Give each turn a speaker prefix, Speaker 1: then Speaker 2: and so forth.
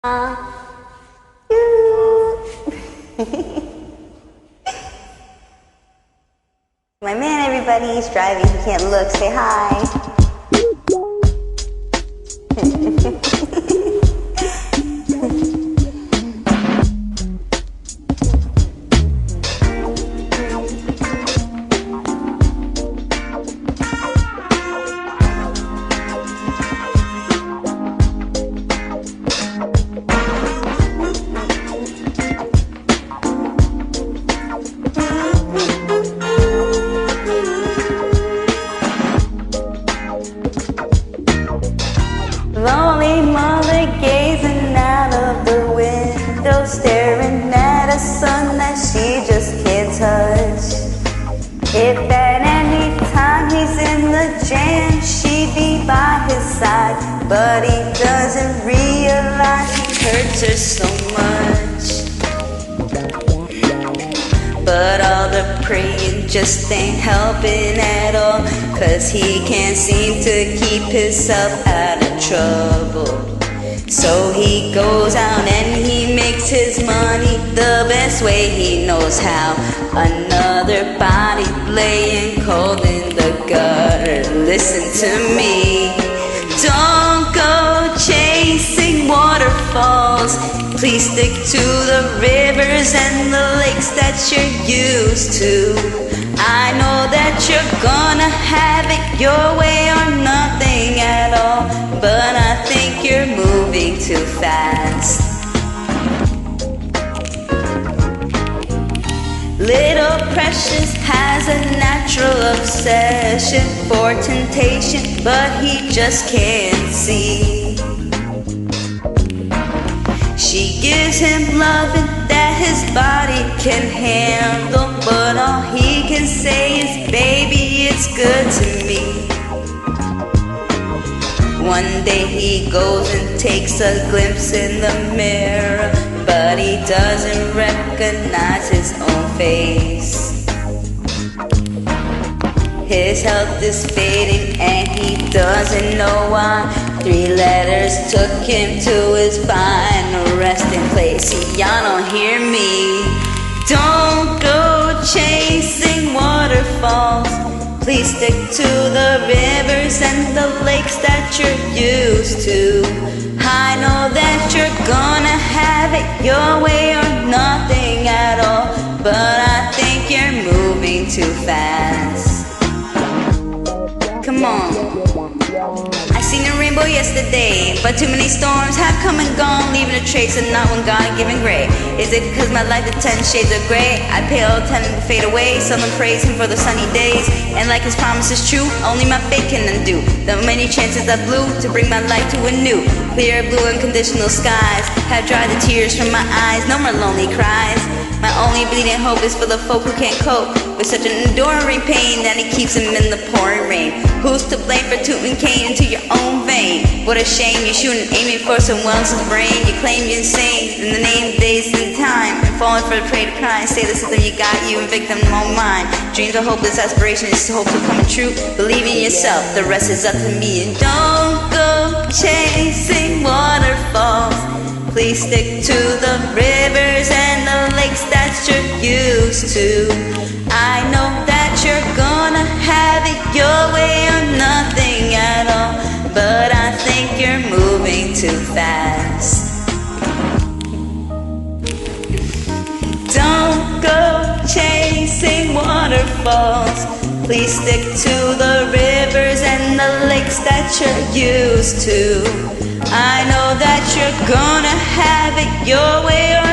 Speaker 1: My man, everybody, he's driving. He can't look. Say hi. Lonely mother gazing out of the window, staring at a son that she just can't touch. If at any time he's in the jam, she'd be by his side, but he doesn't realize he hurts her so much. But all the praying just ain't helping at all, 'cause he can't seem to keep himself out of trouble. So he goes out and he makes his money the best way he knows how. Another body laying cold in the gutter. Listen to me, don't go chasing waterfalls. Please stick to the rivers and the lakes that you're used to. I know that you're gonna have it your way or nothing at all, but I think you're moving too fast. Little Precious has a natural obsession for temptation, but he just can't see. She gives him loving that his body can handle, but all he can say is, baby, it's good to me. One day he goes and takes a glimpse in the mirror, but he doesn't recognize his own face. His health is fading and he doesn't know why. 3 letters took him to his final resting place. See, y'all don't hear me. Don't go chasing waterfalls. Please stick to the rivers and the lakes that you're used to. I know that you're gonna have it your way or nothing at all, but I think you're moving too fast. Come on. I seen a rainbow yesterday, but too many storms have come and gone, leaving a trace of not one God-given gray. Is it because my life is 10 shades of gray? I pale 10 and fade away. Someone praise him for the sunny days, and like his promise is true, only my faith can undo the many chances I blew to bring my life to a new, clear blue unconditional skies. Have dried the tears from my eyes, no more lonely cries. My only bleeding hope is for the folk who can't cope with such an enduring pain that it keeps them in the pouring rain. Who's to blame for tooting cane into your own vein? What a shame, you shooting aiming for someone else's brain. You claim you're insane in the name of days and time, and falling for the prey to cry and say the system you got you and victim won't mind. Dreams are hopeless, aspirations hope to come true. Believe in yourself, the rest is up to me. And don't go chasing waterfalls. Please stick to the rivers and the lakes that you're used to. I know that you're gonna have it your way or nothing at all, but I think you're moving too fast. Don't go chasing waterfalls. Please stick to the rivers and the lakes that you're used to. I know that you're gonna have it your way or